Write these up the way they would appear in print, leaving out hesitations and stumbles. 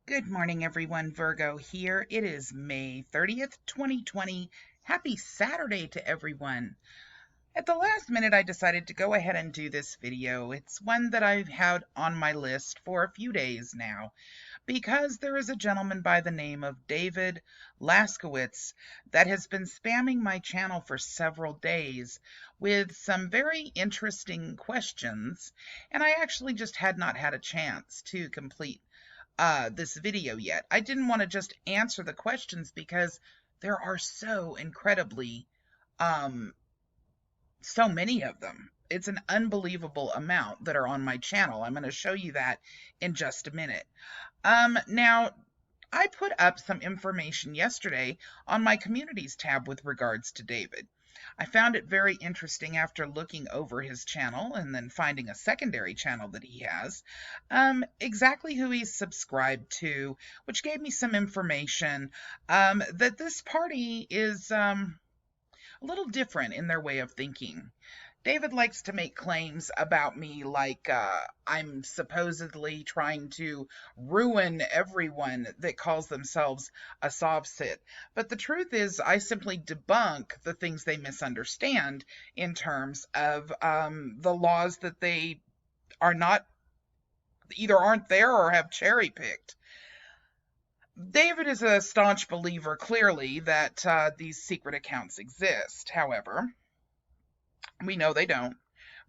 Good morning, everyone. Virgo here. It is May 30th, 2020. Happy Saturday to everyone. At the last minute, I decided to go ahead and do this video. It's one that I've had on my list for a few days now because there is a gentleman by the name of David Laskiewicz that has been spamming my channel for several days with some very interesting questions, and I actually just had not had a chance to complete this video yet. I didn't want to just answer the questions because there are so incredibly, um, so many of them. It's an unbelievable amount that are on my channel. I'm going to show you that in just a minute. Now, I put up some information yesterday on my communities tab with regards to David. I found it very interesting after looking over his channel and then finding a secondary channel that he has, exactly who he's subscribed to, which gave me some information that this party is a little different in their way of thinking. David likes to make claims about me like I'm supposedly trying to ruin everyone that calls themselves a sovcit. But the truth is, I simply debunk the things they misunderstand in terms of the laws that they are not, either aren't there or have cherry picked. David is a staunch believer, clearly, that these secret accounts exist. However, we know they don't.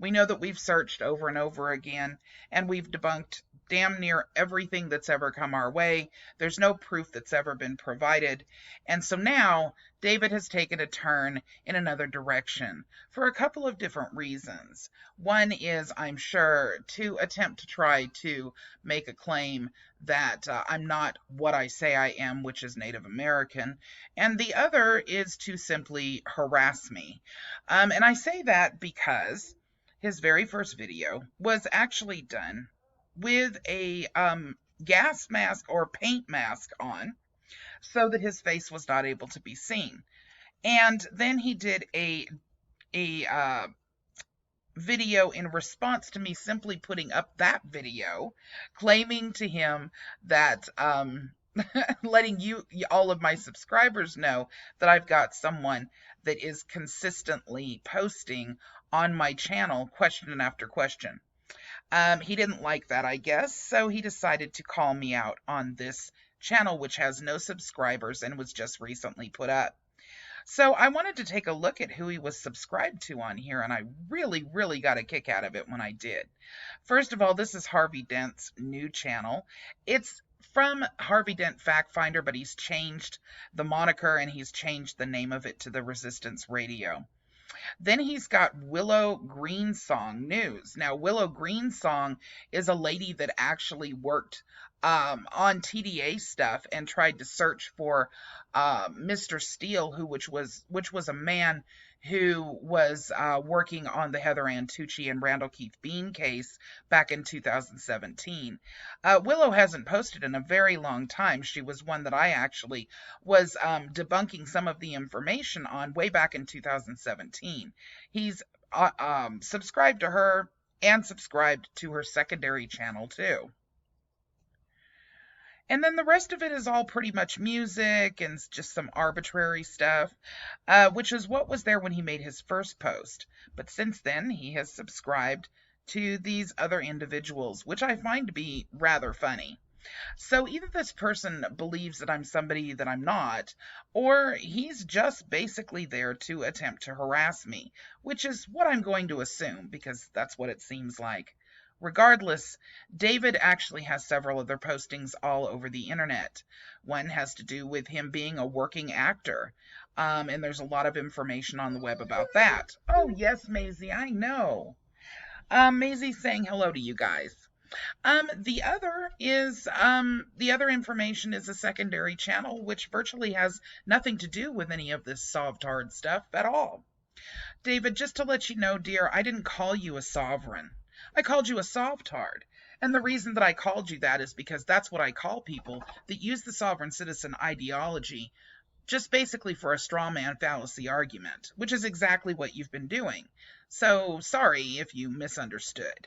We know that we've searched over and over again, and we've debunked damn near everything that's ever come our way. There's no proof that's ever been provided. And so now David has taken a turn in another direction for a couple of different reasons. One is, I'm sure, to attempt to try to make a claim that I'm not what I say I am, which is Native American. And the other is to simply harass me. And I say that because his very first video was actually done with a gas mask or paint mask on so that his face was not able to be seen. And then he did a video in response to me simply putting up that video, claiming to him that letting all of my subscribers know that I've got someone that is consistently posting on my channel question after question. He didn't like that, I guess, so he decided to call me out on this channel, which has no subscribers and was just recently put up. So I wanted to take a look at who he was subscribed to on here, and I really, really got a kick out of it when I did. First of all, this is Harvey Dent's new channel. It's from Harvey Dent Fact Finder, but he's changed the moniker and he's changed the name of it to the Resistance Radio. Then he's got Willow Greensong News. Now, Willow Greensong is a lady that actually worked on TDA stuff and tried to search for Mr. Steele, which was a man who was working on the Heather Ann Tucci and Randall Keith BEANE case back in 2017. Willow hasn't posted in a very long time. She was one that I actually was debunking some of the information on way back in 2017. He's subscribed to her and subscribed to her secondary channel too. And then the rest of it is all pretty much music and just some arbitrary stuff, which is what was there when he made his first post. But since then, he has subscribed to these other individuals, which I find to be rather funny. So either this person believes that I'm somebody that I'm not, or he's just basically there to attempt to harass me, which is what I'm going to assume, because that's what it seems like. Regardless, David actually has several other postings all over the internet. One has to do with him being a working actor, and there's a lot of information on the web about that. Oh, yes, Maisie, I know. Maisie's saying hello to you guys. The other information is a secondary channel, which virtually has nothing to do with any of this Sovtard stuff at all. David, just to let you know, dear, I didn't call you a sovereign. I called you a Sovtard. And the reason that I called you that is because that's what I call people that use the sovereign citizen ideology just basically for a straw man fallacy argument, which is exactly what you've been doing. So sorry if you misunderstood.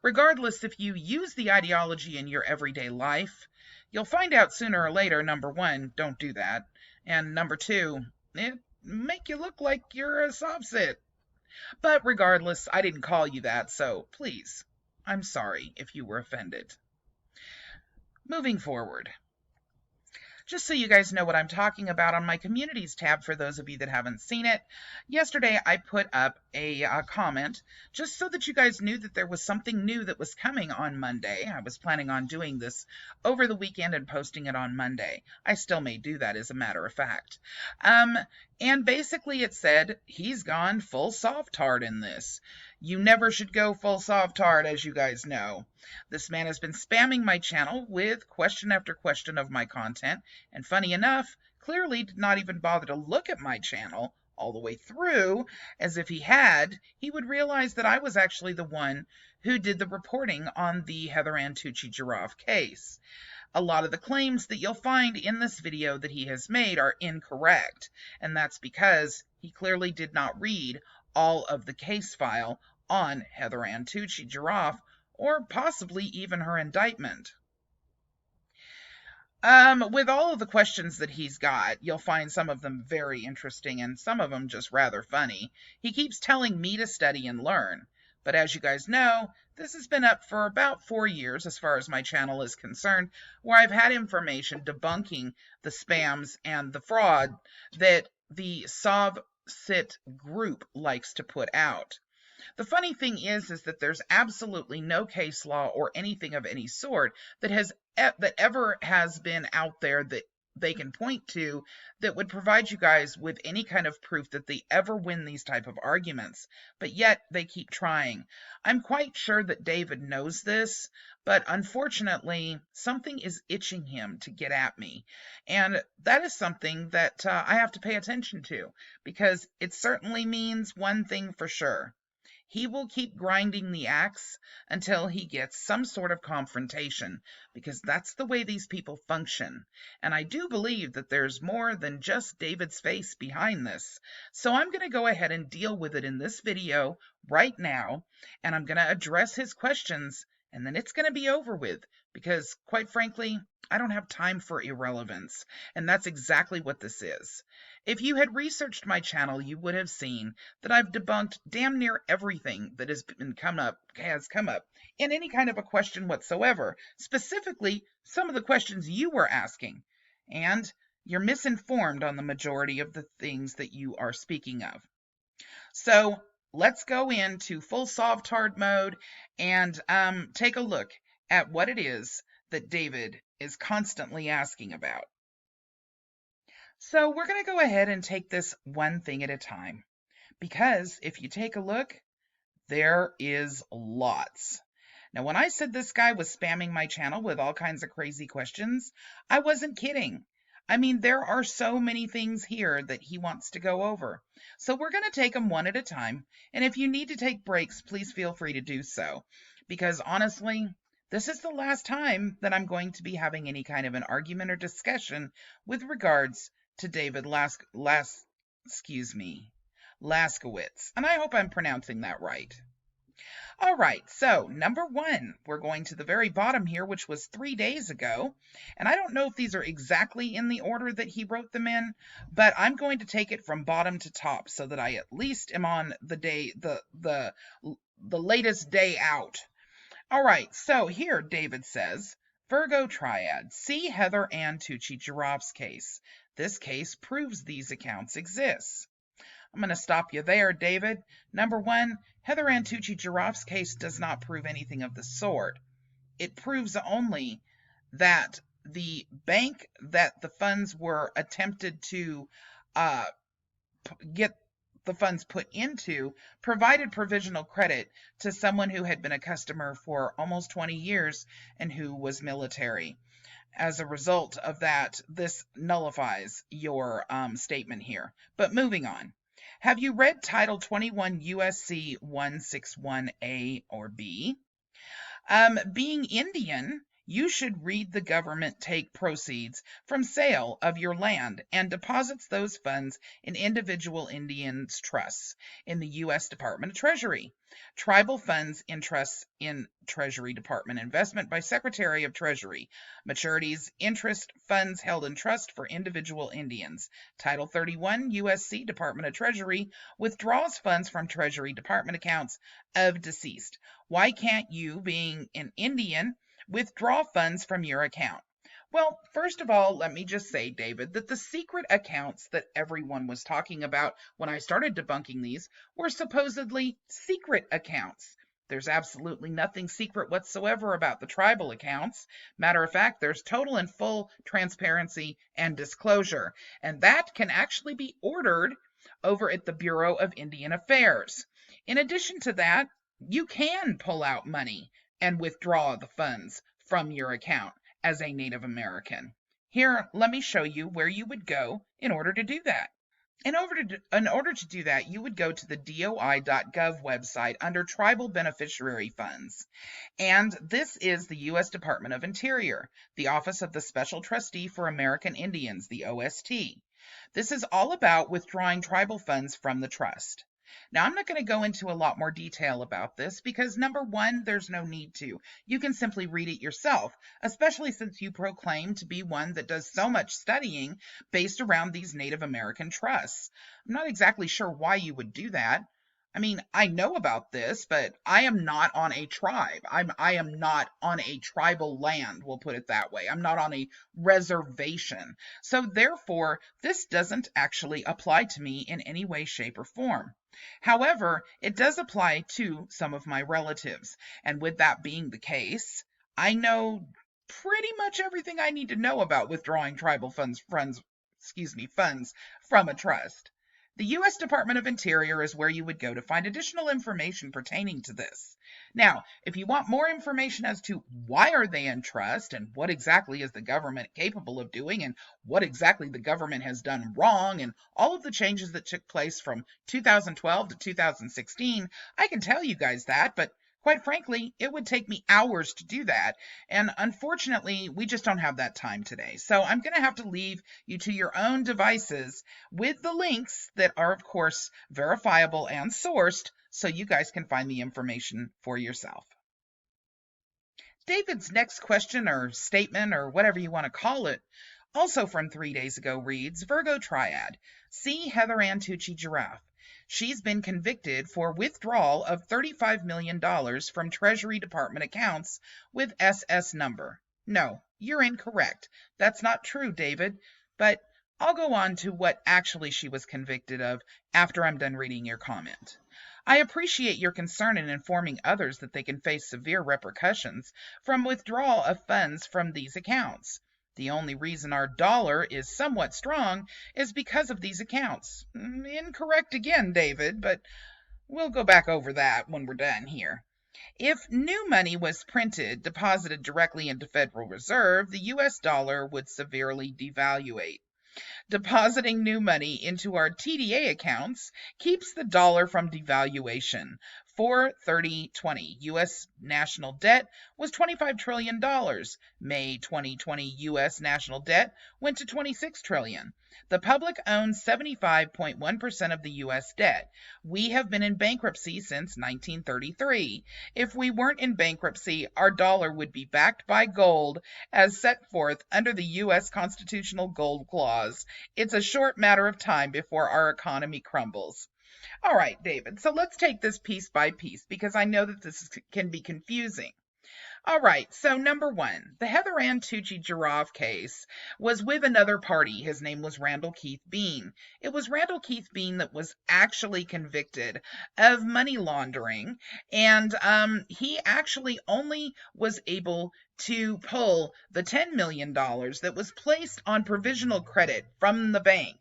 Regardless, if you use the ideology in your everyday life, you'll find out sooner or later, number one, don't do that, and number two, it make you look like you're a sopsit. But regardless, I didn't call you that, so please, I'm sorry if you were offended. Moving forward. Just so you guys know what I'm talking about, on my communities tab, for those of you that haven't seen it, yesterday I put up a comment just so that you guys knew that there was something new that was coming on Monday. I was planning on doing this over the weekend and posting it on Monday. I still may do that, as a matter of fact. And basically it said, he's gone full soft-hard in this. You never should go full soft-hard, as you guys know. This man has been spamming my channel with question after question of my content, and funny enough, clearly did not even bother to look at my channel all the way through, as if he had, he would realize that I was actually the one who did the reporting on the Heather Ann Tucci-Jarraff case. A lot of the claims that you'll find in this video that he has made are incorrect, and that's because he clearly did not read all of the case file on Heather Ann Tucci-Jarraff, or possibly even her indictment. With all of the questions that he's got, you'll find some of them very interesting and some of them just rather funny. He keeps telling me to study and learn, but as you guys know, this has been up for about 4 years as far as my channel is concerned, where I've had information debunking the spams and the fraud that the SovSit group likes to put out. The funny thing is that there's absolutely no case law or anything of any sort that ever has been out there that they can point to that would provide you guys with any kind of proof that they ever win these type of arguments, but yet they keep trying. I'm quite sure that David knows this, but unfortunately, something is itching him to get at me, and that is something that I have to pay attention to, because it certainly means one thing for sure. He will keep grinding the axe until he gets some sort of confrontation, because that's the way these people function. And I do believe that there's more than just David's face behind this. So I'm going to go ahead and deal with it in this video right now, and I'm going to address his questions, and then it's going to be over with, because quite frankly, I don't have time for irrelevance, and that's exactly what this is. If you had researched my channel, you would have seen that I've debunked damn near everything that has come up in any kind of a question whatsoever, specifically some of the questions you were asking, and you're misinformed on the majority of the things that you are speaking of. So let's go into full soft-hard mode and take a look at what it is that David is constantly asking about. So we're going to go ahead and take this one thing at a time, because if you take a look, there is lots. Now, when I said this guy was spamming my channel with all kinds of crazy questions, I wasn't kidding. I mean, there are so many things here that he wants to go over. So we're going to take them one at a time, and if you need to take breaks, please feel free to do so, because honestly, this is the last time that I'm going to be having any kind of an argument or discussion with regards to David Laskiewicz, and I hope I'm pronouncing that right. All right, so number one, we're going to the very bottom here, which was 3 days ago, and I don't know if these are exactly in the order that he wrote them in, but I'm going to take it from bottom to top so that I at least am on the day, the latest day out. All right, so here David says, Virgo Triad, see Heather Ann Tucci-Jaraff's case. This case proves these accounts exist. I'm going to stop you there, David. Number one, Heather Ann Tucci-Jaraff's case does not prove anything of the sort. It proves only that the bank that the funds were attempted to get the funds put into provided provisional credit to someone who had been a customer for almost 20 years and who was military. As a result of that, this nullifies your statement here. But moving on. Have you read Title 21 USC 161A or B? Being Indian, you should read the government take proceeds from sale of your land and deposits those funds in individual Indians' trusts in the U.S. Department of Treasury. Tribal funds in trusts in Treasury Department investment by Secretary of Treasury. Maturities, interest, funds held in trust for individual Indians. Title 31 U.S.C. Department of Treasury withdraws funds from Treasury Department accounts of deceased. Why can't you, being an Indian, withdraw funds from your account? Well, first of all, let me just say, David, that the secret accounts that everyone was talking about when I started debunking these were supposedly secret accounts. There's absolutely nothing secret whatsoever about the tribal accounts. Matter of fact, there's total and full transparency and disclosure, and that can actually be ordered over at the Bureau of Indian Affairs. In addition to that, you can pull out money and withdraw the funds from your account as a Native American. Here, let me show you where you would go in order to do that. In order to do that, you would go to the DOI.gov website under Tribal Beneficiary Funds. And this is the U.S. Department of Interior, the Office of the Special Trustee for American Indians, the OST. This is all about withdrawing tribal funds from the trust. Now, I'm not going to go into a lot more detail about this because, number one, there's no need to. You can simply read it yourself, especially since you proclaim to be one that does so much studying based around these Native American trusts. I'm not exactly sure why you would do that. I mean, I know about this, but I am not on a tribe. I am not on a tribal land, we'll put it that way. I'm not on a reservation. So therefore, this doesn't actually apply to me in any way, shape, or form. However, it does apply to some of my relatives. And with that being the case, I know pretty much everything I need to know about withdrawing tribal funds from a trust. The U.S. Department of Interior is where you would go to find additional information pertaining to this. Now, if you want more information as to why are they in trust and what exactly is the government capable of doing and what exactly the government has done wrong and all of the changes that took place from 2012 to 2016, I can tell you guys that, but quite frankly, it would take me hours to do that, and unfortunately, we just don't have that time today. So I'm going to have to leave you to your own devices with the links that are, of course, verifiable and sourced, so you guys can find the information for yourself. David's next question or statement, or whatever you want to call it, also from 3 days ago, reads, Virgo Triad, see Heather Ann Tucci-Jarraff. She's been convicted for withdrawal of $35 million from Treasury Department accounts with SS number. No, you're incorrect. That's not true, David, but I'll go on to what actually she was convicted of after I'm done reading your comment. I appreciate your concern in informing others that they can face severe repercussions from withdrawal of funds from these accounts. The only reason our dollar is somewhat strong is because of these accounts. Incorrect again, David, but we'll go back over that when we're done here. If new money was printed, deposited directly into Federal Reserve, the U.S. dollar would severely devaluate. Depositing new money into our TDA accounts keeps the dollar from devaluation. 4/30/20 U.S. national debt was $25 trillion. May 2020 U.S. national debt went to $26 trillion. The public owns 75.1% of the U.S. debt. We have been in bankruptcy since 1933. If we weren't in bankruptcy, our dollar would be backed by gold as set forth under the U.S. Constitutional Gold Clause. It's a short matter of time before our economy crumbles. All right, David, so let's take this piece by piece because I know that this can be confusing. All right, so number one, the Heather Ann Tucci-Jarraff case was with another party. His name was Randall Keith Beane. It was Randall Keith Beane that was actually convicted of money laundering, and he actually only was able to pull the $10 million that was placed on provisional credit from the bank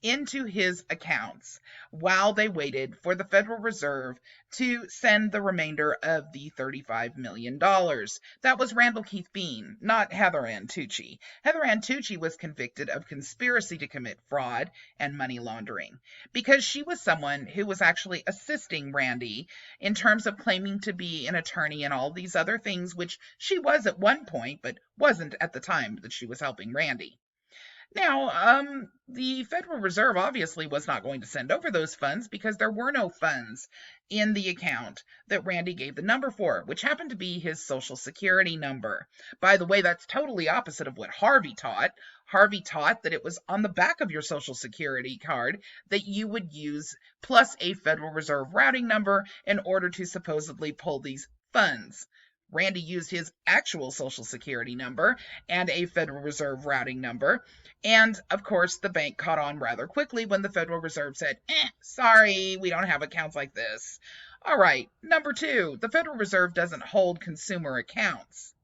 into his accounts while they waited for the Federal Reserve to send the remainder of the $35 million. That was Randall Keith Beane, not Heather Ann Tucci. Heather Ann Tucci was convicted of conspiracy to commit fraud and money laundering because she was someone who was actually assisting Randy in terms of claiming to be an attorney and all these other things, which she was at one point, but wasn't at the time that she was helping Randy. Now, the Federal Reserve obviously was not going to send over those funds because there were no funds in the account that Randy gave the number for, which happened to be his Social Security number. By the way, that's totally opposite of what Harvey taught. Harvey taught that it was on the back of your Social Security card that you would use plus a Federal Reserve routing number in order to supposedly pull these funds. Randy used his actual Social Security number and a Federal Reserve routing number. And, of course, the bank caught on rather quickly when the Federal Reserve said, sorry, we don't have accounts like this. All right, number 2, the Federal Reserve doesn't hold consumer accounts.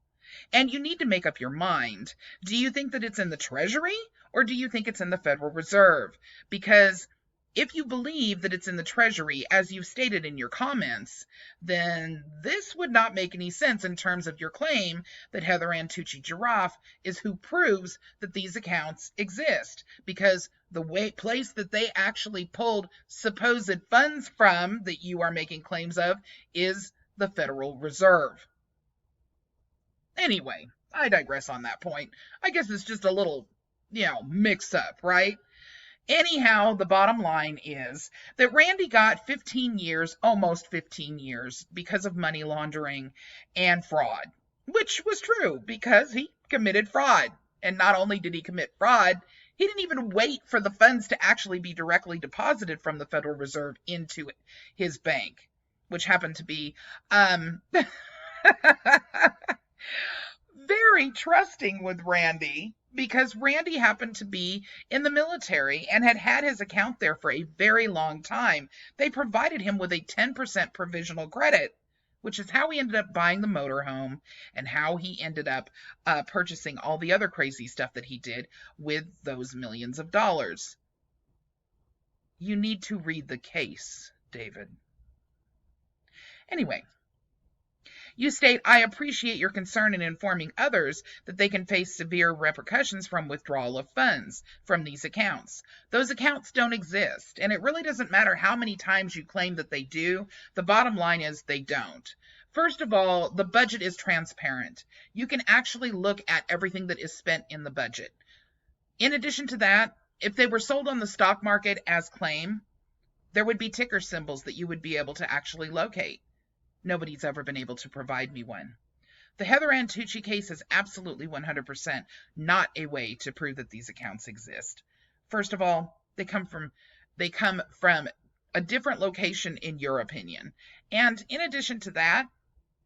And you need to make up your mind. Do you think that it's in the Treasury or do you think it's in the Federal Reserve? Because if you believe that it's in the Treasury, as you've stated in your comments, then this would not make any sense in terms of your claim that Heather Ann Tucci-Jarraff is who proves that these accounts exist, because the place that they actually pulled supposed funds from that you are making claims of is the Federal Reserve. Anyway, I digress on that point. I guess it's just a little, mix up, right? Anyhow, the bottom line is that Randy got 15 years, almost 15 years, because of money laundering and fraud, which was true because he committed fraud. And not only did he commit fraud, he didn't even wait for the funds to actually be directly deposited from the Federal Reserve into his bank, which happened to be very trusting with Randy, because Randy happened to be in the military and had his account there for a very long time. They provided him with a 10% provisional credit, which is how he ended up buying the motorhome and how he ended up purchasing all the other crazy stuff that he did with those millions of dollars. You need to read the case, David. Anyway, you state, I appreciate your concern in informing others that they can face severe repercussions from withdrawal of funds from these accounts. Those accounts don't exist, and it really doesn't matter how many times you claim that they do. The bottom line is they don't. First of all, the budget is transparent. You can actually look at everything that is spent in the budget. In addition to that, if they were sold on the stock market as claim, there would be ticker symbols that you would be able to actually locate. Nobody's ever been able to provide me one. The Heather Ann Tucci case is absolutely 100% not a way to prove that these accounts exist. First of all, they come from a different location in your opinion. And in addition to that,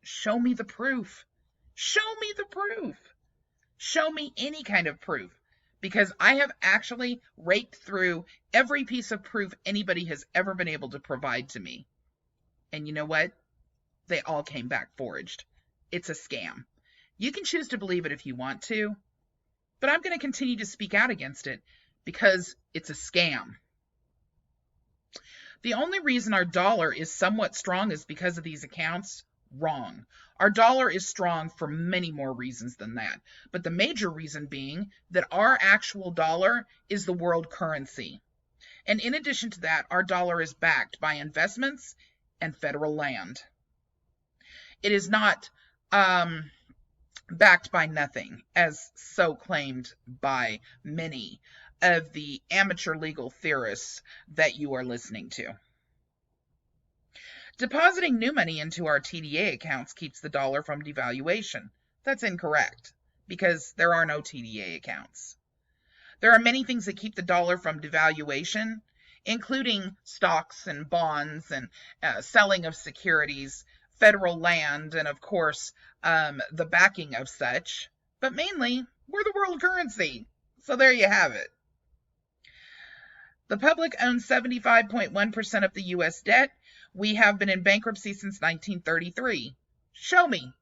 show me the proof. Show me the proof. Show me any kind of proof. Because I have actually raked through every piece of proof anybody has ever been able to provide to me. And you know what? They all came back forged. It's a scam. You can choose to believe it if you want to, but I'm going to continue to speak out against it because it's a scam. The only reason our dollar is somewhat strong is because of these accounts. Wrong. Our dollar is strong for many more reasons than that, but the major reason being that our actual dollar is the world currency. And in addition to that, our dollar is backed by investments and federal land. It is not backed by nothing, as so claimed by many of the amateur legal theorists that you are listening to. Depositing new money into our TDA accounts keeps the dollar from devaluation. That's incorrect, because there are no TDA accounts. There are many things that keep the dollar from devaluation, including stocks and bonds and selling of securities, federal land, and of course, the backing of such. But mainly, we're the world currency. So there you have it. The public owns 75.1% of the U.S. debt. We have been in bankruptcy since 1933. Show me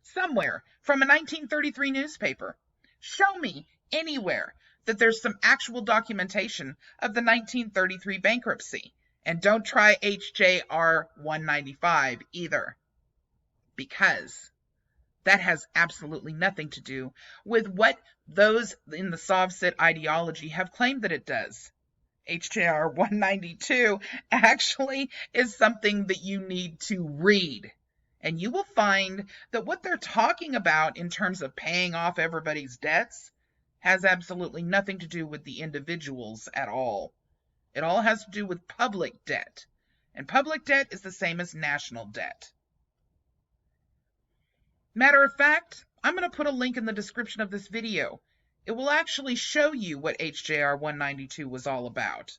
somewhere from a 1933 newspaper. Show me anywhere that there's some actual documentation of the 1933 bankruptcy. And don't try HJR 195 either, because that has absolutely nothing to do with what those in the Sovset ideology have claimed that it does. HJR 192 actually is something that you need to read And you will find that what they're talking about in terms of paying off everybody's debts has absolutely nothing to do with the individuals at all. It all has to do with public debt. And public debt is the same as national debt. Matter of fact, I'm going to put a link in the description of this video. It will actually show you what HJR 192 was all about.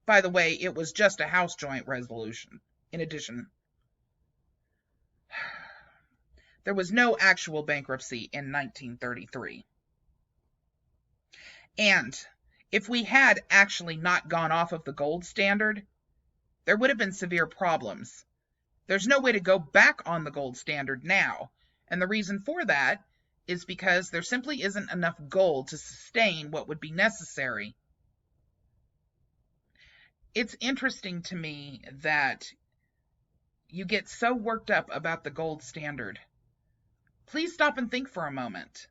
By the way, it was just a House joint resolution. In addition, there was no actual bankruptcy in 1933. And if we had actually not gone off of the gold standard, there would have been severe problems. There's no way to go back on the gold standard now. And the reason for that is because there simply isn't enough gold to sustain what would be necessary. It's interesting to me that you get so worked up about the gold standard. Please stop and think for a moment.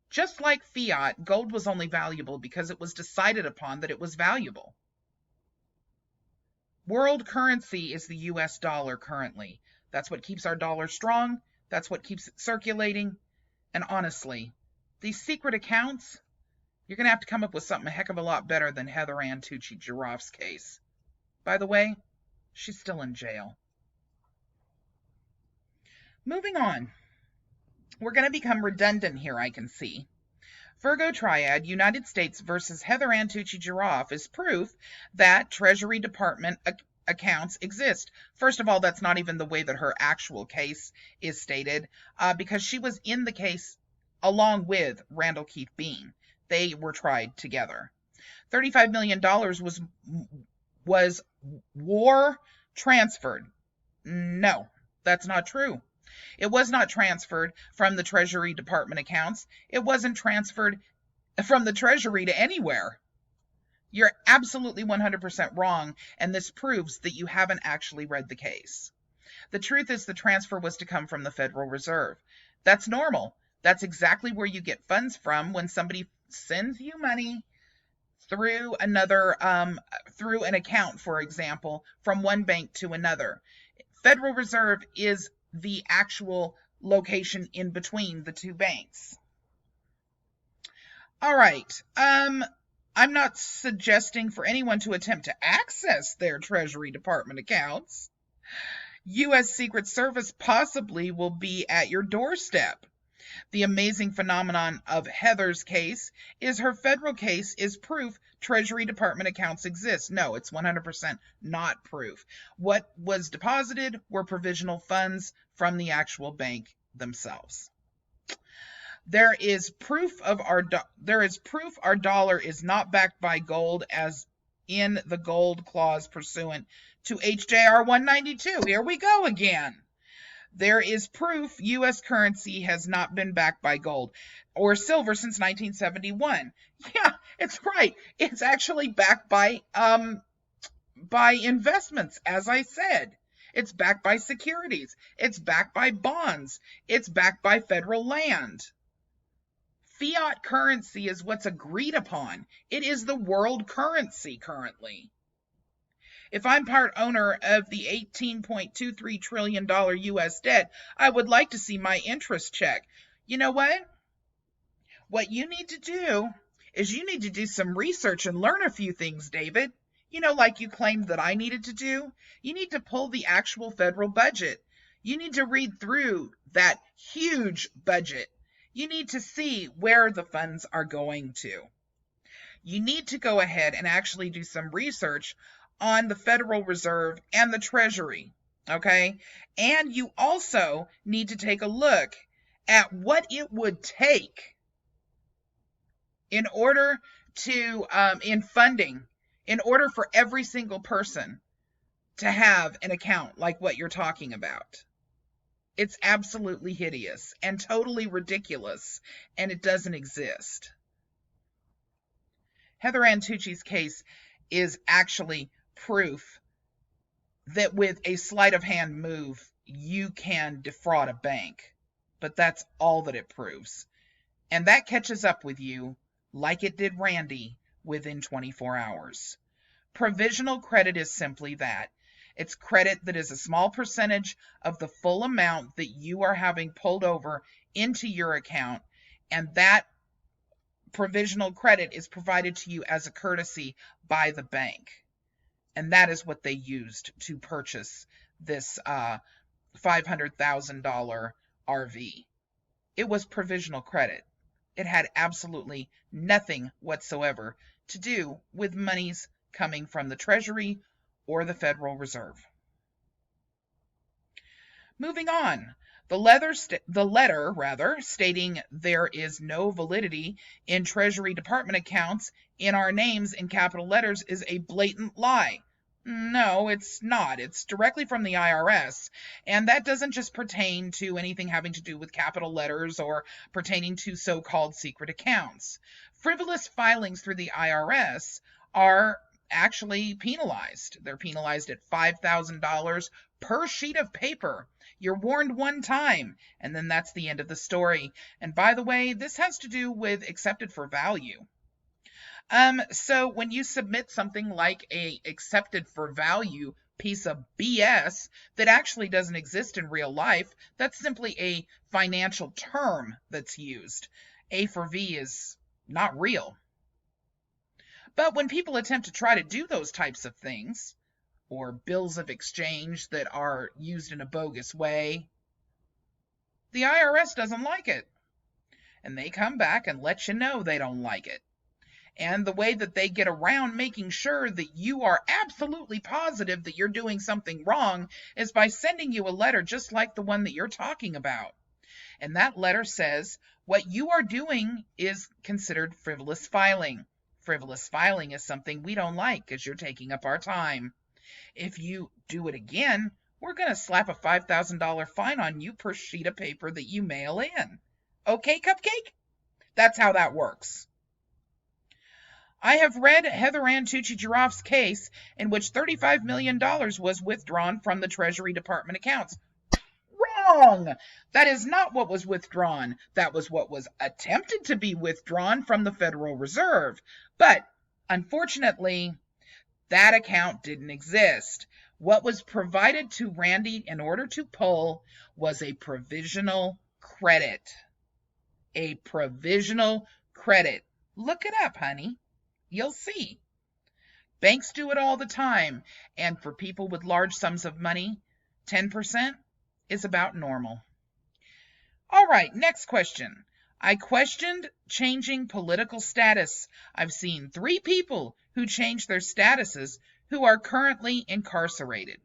Just like fiat, gold was only valuable because it was decided upon that it was valuable. World currency is the US dollar currently. That's what keeps our dollar strong. That's what keeps it circulating. And honestly, these secret accounts, you're going to have to come up with something a heck of a lot better than Heather Ann Tucci-Jarraff's case. By the way, she's still in jail. Moving on. We're going to become redundant here, I can see. Virgo Triad, United States versus Heather Ann Tucci-Jarraff is proof that Treasury Department accounts exist. First of all, that's not even the way that her actual case is stated, because she was in the case along with Randall Keith Beane. They were tried together. $35 million was war transferred. No, that's not true. It was not transferred from the Treasury Department accounts. It wasn't transferred from the Treasury to anywhere. You're absolutely 100% wrong, and this proves that you haven't actually read the case. The truth is the transfer was to come from the Federal Reserve. That's normal. That's exactly where you get funds from when somebody sends you money through another, through an account, for example, from one bank to another. Federal Reserve is the actual location in between the two banks. All right. I'm not suggesting for anyone to attempt to access their Treasury Department accounts. U.S. Secret Service possibly will be at your doorstep. The amazing phenomenon of Heather's case is her federal case is proof Treasury Department accounts exist. No, it's 100% not proof. What was deposited were provisional funds from the actual bank themselves. There is proof our dollar is not backed by gold as in the gold clause pursuant to HJR 192. Here we go again. There is proof U.S. currency has not been backed by gold or silver since 1971. Yeah, it's right. It's actually backed by investments, as I said. It's backed by securities. It's backed by bonds. It's backed by federal land. Fiat currency is what's agreed upon. It is the world currency currently. If I'm part owner of the $18.23 trillion U.S. debt, I would like to see my interest check. You know what? What you need to do is you need to do some research and learn a few things, David. You know, like you claimed that I needed to do. You need to pull the actual federal budget. You need to read through that huge budget. You need to see where the funds are going to. You need to go ahead and actually do some research on the Federal Reserve and the Treasury, okay? And you also need to take a look at what it would take in order to, in funding, in order for every single person to have an account like what you're talking about. It's absolutely hideous and totally ridiculous, and it doesn't exist. Heather Ann Tucci's case is actually proof that with a sleight of hand move, you can defraud a bank. But that's all that it proves. And that catches up with you, like it did Randy, within 24 hours. Provisional credit is simply that. It's credit that is a small percentage of the full amount that you are having pulled over into your account, and that provisional credit is provided to you as a courtesy by the bank. And that is what they used to purchase this $500,000 RV. It was provisional credit. It had absolutely nothing whatsoever to do with monies coming from the Treasury or the Federal Reserve. Moving on. The letter stating there is no validity in Treasury Department accounts in our names in capital letters is a blatant lie. No, it's not. It's directly from the IRS, and that doesn't just pertain to anything having to do with capital letters or pertaining to so-called secret accounts. Frivolous filings through the IRS are actually penalized. They're penalized at $5,000 per sheet of paper. You're warned one time, and then that's the end of the story. And by the way, this has to do with accepted for value. So when you submit something like a accepted for value piece of BS that actually doesn't exist in real life, that's simply a financial term that's used. A for V is not real. But when people attempt to try to do those types of things, or bills of exchange that are used in a bogus way, the IRS doesn't like it. And they come back and let you know they don't like it. And the way that they get around making sure that you are absolutely positive that you're doing something wrong is by sending you a letter just like the one that you're talking about. And that letter says what you are doing is considered frivolous filing. Frivolous filing is something we don't like because you're taking up our time. If you do it again, we're going to slap a $5,000 fine on you per sheet of paper that you mail in. Okay, Cupcake? That's how that works. I have read Heather Ann Tucci-Jarraff's case in which $35 million was withdrawn from the Treasury Department accounts. Wrong! That is not what was withdrawn. That was what was attempted to be withdrawn from the Federal Reserve. But, unfortunately, that account didn't exist. What was provided to Randy in order to pull was a provisional credit. A provisional credit. Look it up, honey. You'll see. Banks do it all the time, and for people with large sums of money, 10% is about normal. All right, next question. I questioned changing political status. I've seen 3 people who changed their statuses who are currently incarcerated.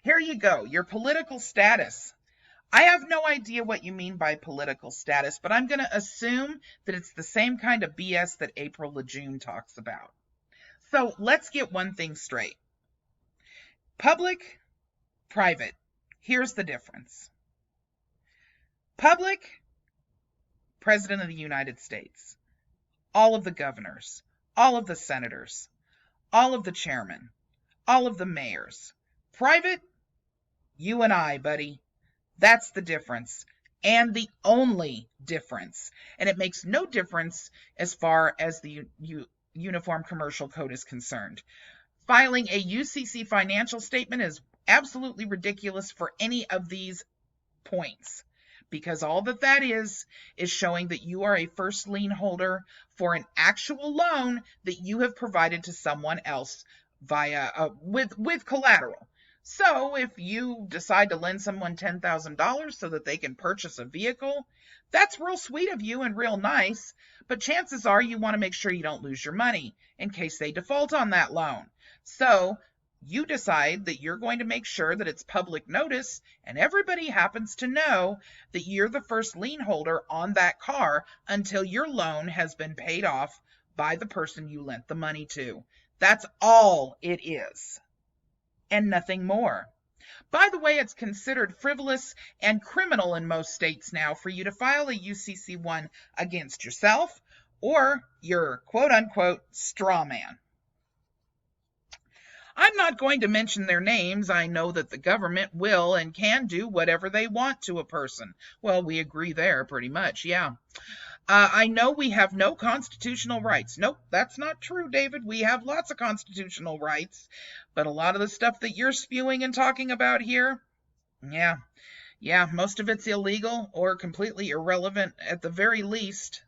Here you go, your political status. I have no idea what you mean by political status, but I'm going to assume that it's the same kind of BS that April Lejeune talks about. So let's get one thing straight. Public, private. Here's the difference. Public, President of the United States, all of the governors, all of the senators, all of the chairmen, all of the mayors. Private, you and I, buddy. That's the difference, and the only difference. And it makes no difference as far as the Uniform Commercial Code is concerned. Filing a UCC financial statement is absolutely ridiculous for any of these points, because all that is showing that you are a first lien holder for an actual loan that you have provided to someone else via with collateral. So if you decide to lend someone $10,000 so that they can purchase a vehicle, that's real sweet of you and real nice, but chances are you want to make sure you don't lose your money in case they default on that loan. So you decide that you're going to make sure that it's public notice and everybody happens to know that you're the first lien holder on that car until your loan has been paid off by the person you lent the money to. That's all it is, and nothing more. By the way, it's considered frivolous and criminal in most states now for you to file a UCC-1 against yourself or your quote-unquote straw man. I'm not going to mention their names. I know that the government will and can do whatever they want to a person. Well, we agree there pretty much, yeah. I know we have no constitutional rights. Nope, that's not true, David. We have lots of constitutional rights. But a lot of the stuff that you're spewing and talking about here, yeah, most of it's illegal or completely irrelevant at the very least.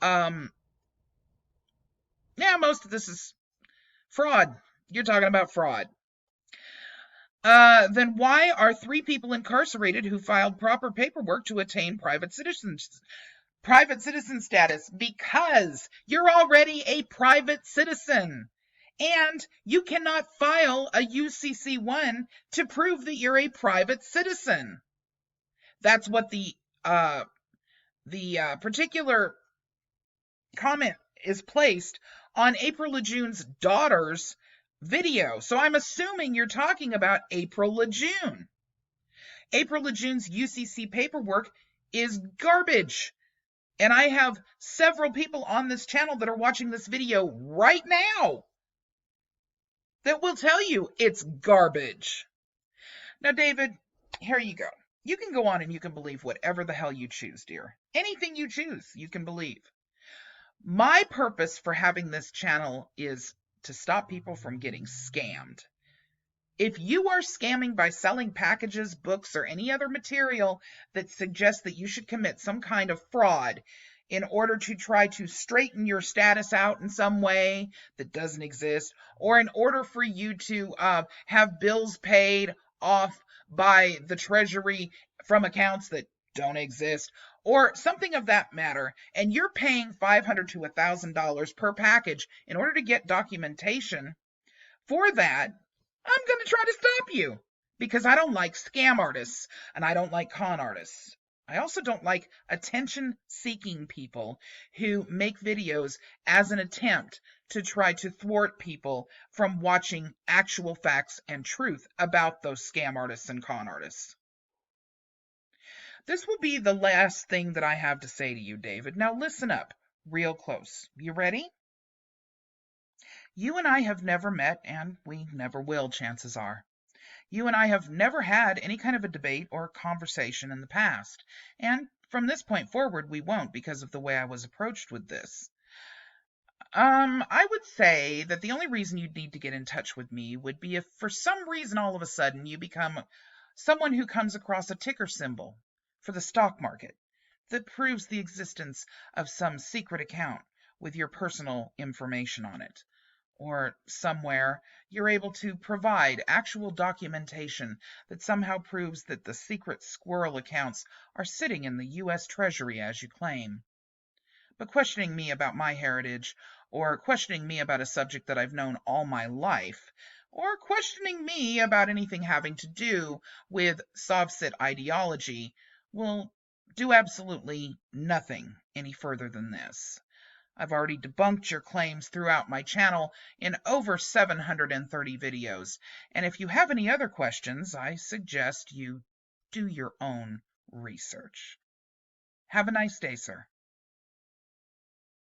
Yeah, most of this is fraud. You're talking about fraud. Then why are 3 people incarcerated who filed proper paperwork to attain private citizen status? Because you're already a private citizen. And you cannot file a UCC-1 to prove that you're a private citizen. That's what the particular comment is placed on April LeJeune's daughter's video. So I'm assuming you're talking about April LeJeune. April LeJeune's UCC paperwork is garbage. And I have several people on this channel that are watching this video right now that will tell you it's garbage. Now, David, here you go. You can go on and you can believe whatever the hell you choose, dear. Anything you choose, you can believe. My purpose for having this channel is to stop people from getting scammed. If you are scamming by selling packages, books, or any other material that suggests that you should commit some kind of fraud in order to try to straighten your status out in some way that doesn't exist, or in order for you to have bills paid off by the Treasury from accounts that don't exist, or something of that matter, and you're paying $500 to $1,000 per package in order to get documentation for that, I'm going to try to stop you because I don't like scam artists and I don't like con artists. I also don't like attention-seeking people who make videos as an attempt to try to thwart people from watching actual facts and truth about those scam artists and con artists. This will be the last thing that I have to say to you, David. Now listen up real close. You ready? You and I have never met, and we never will, chances are. You and I have never had any kind of a debate or conversation in the past, and from this point forward we won't because of the way I was approached with this. I would say that the only reason you'd need to get in touch with me would be if for some reason all of a sudden you become someone who comes across a ticker symbol for the stock market that proves the existence of some secret account with your personal information on it. Or somewhere you're able to provide actual documentation that somehow proves that the secret squirrel accounts are sitting in the U.S. Treasury as you claim. But questioning me about my heritage, or questioning me about a subject that I've known all my life, or questioning me about anything having to do with Sovset ideology will do absolutely nothing any further than this. I've already debunked your claims throughout my channel in over 730 videos, and if you have any other questions, I suggest you do your own research. Have a nice day, sir.